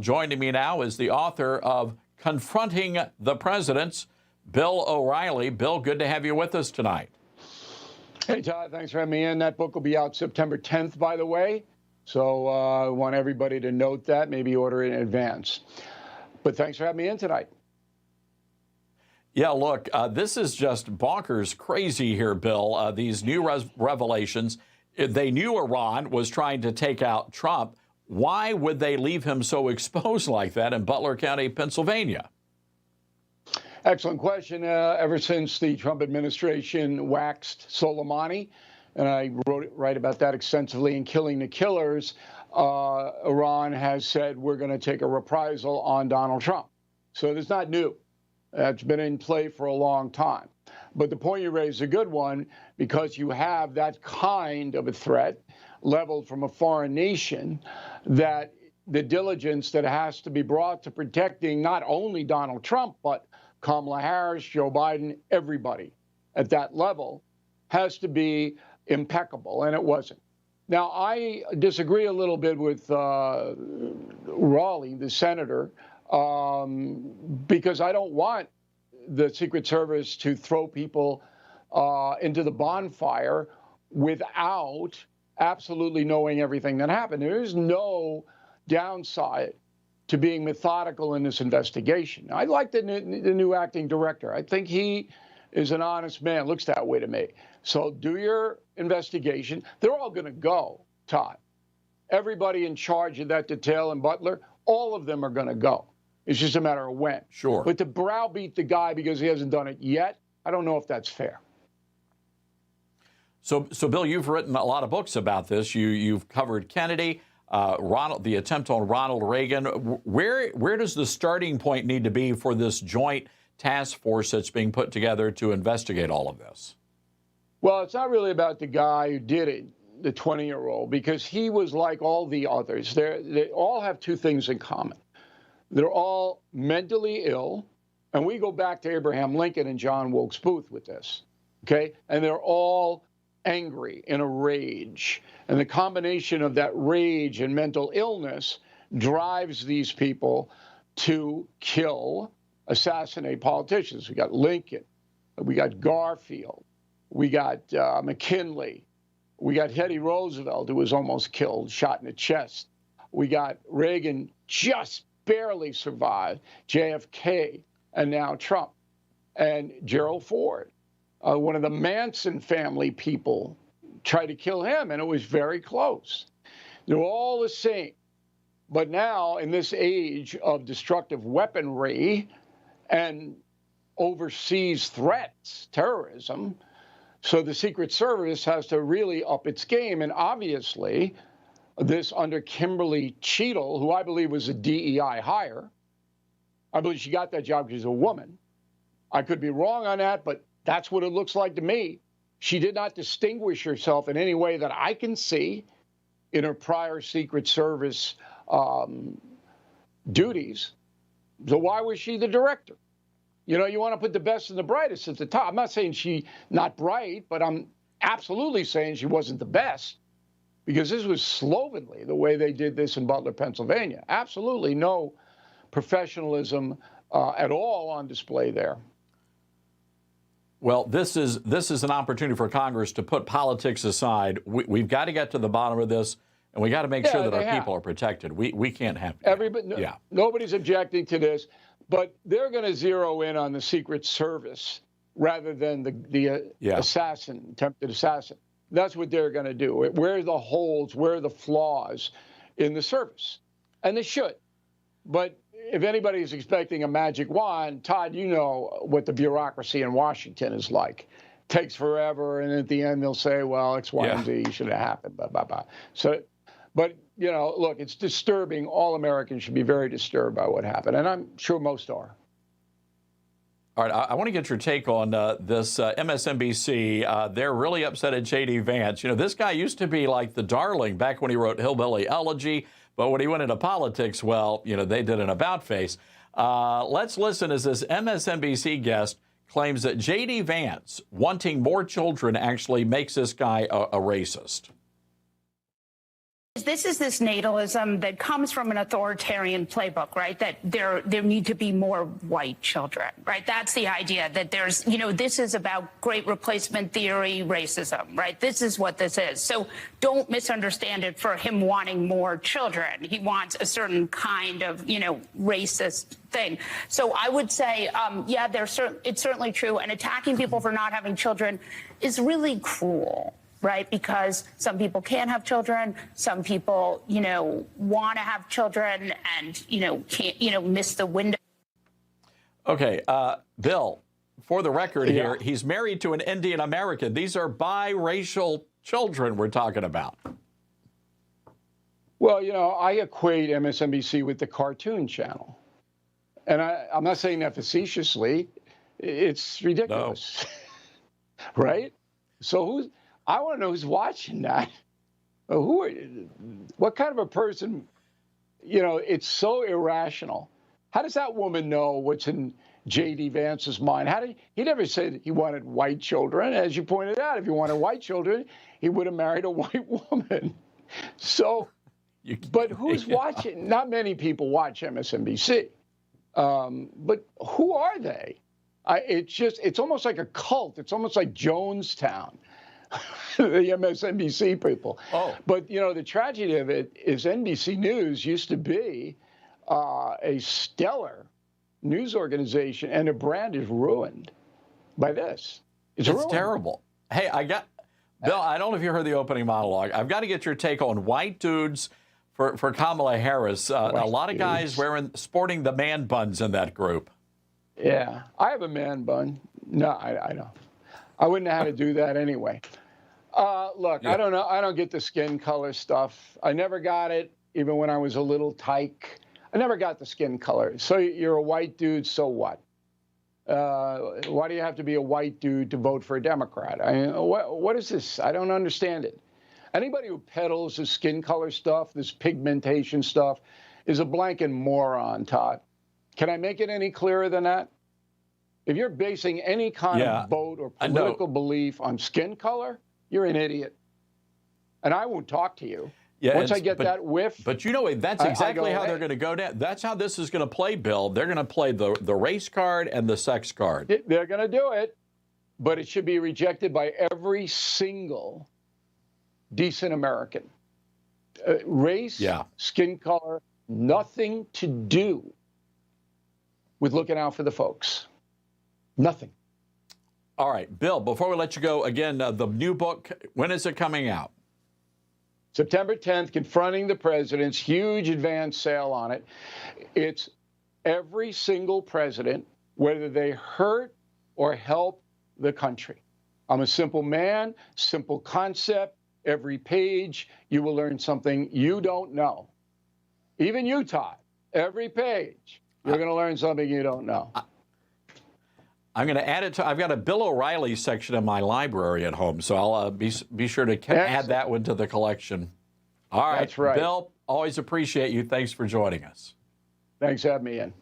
Joining me now is the author of Confronting the Presidents, Bill O'Reilly. Bill, good to have you with us tonight. Hey, Todd, thanks for having me in. That book will be out September 10th, by the way. So I want everybody to note that, maybe order it in advance. But thanks for having me in tonight. Yeah, look, this is just bonkers crazy here, Bill. These new revelations, they knew Iran was trying to take out Trump. Why would they leave him so exposed like that in Butler County, Pennsylvania? Excellent question. Ever since the Trump administration waxed Soleimani, and I write about that extensively in Killing the Killers, Iran has said we're going to take a reprisal on Donald Trump. So it's not new. That's been in play for a long time. But the point you raise is a good one, because you have that kind of a threat leveled from a foreign nation, that the diligence that has to be brought to protecting not only Donald Trump, but Kamala Harris, Joe Biden, everybody at that level has to be impeccable, and it wasn't. Now, I disagree a little bit with Raleigh, the senator, because I don't want the Secret Service to throw people into the bonfire without absolutely knowing everything that happened. There is no downside to being methodical in this investigation. I like the new acting director. I think he is an honest man. Looks that way to me. So do your investigation. They're all going to go, Todd. Everybody in charge of that detail in Butler, all of them are going to go. It's just a matter of when. Sure. But to browbeat the guy because he hasn't done it yet, I don't know if that's fair. So Bill, you've written a lot of books about this. You've covered Kennedy, the attempt on Ronald Reagan. Where does the starting point need to be for this joint task force that's being put together to investigate all of this? Well, it's not really about the guy who did it, the 20-year-old, because he was like all the others. They all have two things in common. They're all mentally ill, and we go back to Abraham Lincoln and John Wilkes Booth with this, okay? And they're all angry, in a rage. And the combination of that rage and mental illness drives these people to kill, assassinate politicians. We got Lincoln, we got Garfield, we got McKinley, we got Teddy Roosevelt, who was almost killed, shot in the chest. We got Reagan, just barely survived, JFK, and now Trump, and Gerald Ford. One of the Manson family people tried to kill him, and it was very close. They're all the same. But now, in this age of destructive weaponry and overseas threats, terrorism, so the Secret Service has to really up its game. And obviously, this under Kimberly Cheadle, who I believe was a DEI hire, I believe she got that job because she's a woman. I could be wrong on that, but that's what it looks like to me. She did not distinguish herself in any way that I can see in her prior Secret Service duties. So why was she the director? You know, you want to put the best and the brightest at the top. I'm not saying she's not bright, but I'm absolutely saying she wasn't the best, because this was slovenly, the way they did this in Butler, Pennsylvania. Absolutely no professionalism at all on display there. Well, this is an opportunity for Congress to put politics aside. We've got to get to the bottom of this, and we got to make sure that our people are protected. We can't have everybody. Nobody's objecting to this, but they're going to zero in on the Secret Service rather than the assassin, attempted assassin. That's what they're going to do. Where are the holes? Where are the flaws in the service? And they should. But if anybody's expecting a magic wand, Todd, you know what the bureaucracy in Washington is like. Takes forever, and at the end they'll say, well, X, Y, and Z should have happened, blah, blah, blah. So, but, you know, look, it's disturbing. All Americans should be very disturbed by what happened, and I'm sure most are. All right, I want to get your take on this MSNBC. They're really upset at J.D. Vance. You know, this guy used to be like the darling back when he wrote Hillbilly Elegy, but when he went into politics, well, you know, they did an about-face. Let's listen as this MSNBC guest claims that J.D. Vance wanting more children actually makes this guy a racist. This is this natalism that comes from an authoritarian playbook, right? That there need to be more white children, right? That's the idea that there's, this is about great replacement theory, racism, right? This is what this is. So don't misunderstand it for him wanting more children. He wants a certain kind of, racist thing. So I would say, yeah, it's certainly true. And attacking people for not having children is really cruel. Right, because some people can't have children, some people, want to have children, and can't, miss the window. Okay, Bill, for the record here, he's married to an Indian American. These are biracial children we're talking about. Well, I equate MSNBC with the cartoon channel, and I'm not saying that facetiously. It's ridiculous, no. Right? So I want to know who's watching that. What kind of a person, it's so irrational. How does that woman know what's in J.D. Vance's mind? He never said he wanted white children. As you pointed out, if he wanted white children, he would have married a white woman. So, but who's watching? Not many people watch MSNBC. But who are they? It's almost like a cult. It's almost like Jonestown. The MSNBC people. Oh. But, the tragedy of it is NBC News used to be a stellar news organization, and the brand is ruined by this. It's terrible. Hey, Bill, I don't know if you heard the opening monologue. I've got to get your take on white dudes for Kamala Harris. A lot of guys sporting the man buns in that group. Yeah, I have a man bun. No, I don't. I wouldn't know how to do that anyway. Look, I don't know. I don't get the skin color stuff. I never got it, even when I was a little tyke. I never got the skin color. So you're a white dude, so what? Why do you have to be a white dude to vote for a Democrat? What is this? I don't understand it. Anybody who peddles this skin color stuff, this pigmentation stuff, is a blanket moron, Todd. Can I make it any clearer than that? If you're basing any kind of vote or political belief on skin color, you're an idiot. And I won't talk to you. Yeah, once I get that whiff. But that's exactly how they're going to go down. That's how this is going to play, Bill. They're going to play the race card and the sex card. They're going to do it, but it should be rejected by every single decent American. Race, skin color, nothing to do with looking out for the folks. Nothing. All right, Bill, before we let you go, again, the new book, when is it coming out? September 10th, Confronting the Presidents, huge advance sale on it. It's every single president, whether they hurt or help the country. I'm a simple man, simple concept. Every page, you will learn something you don't know. Even you, Todd, every page, you're going to learn something you don't know. I'm going to add it to. I've got a Bill O'Reilly section in my library at home, so I'll be sure to add that one to the collection. All right, that's right. Bill, always appreciate you. Thanks for joining us. Thanks for having me in.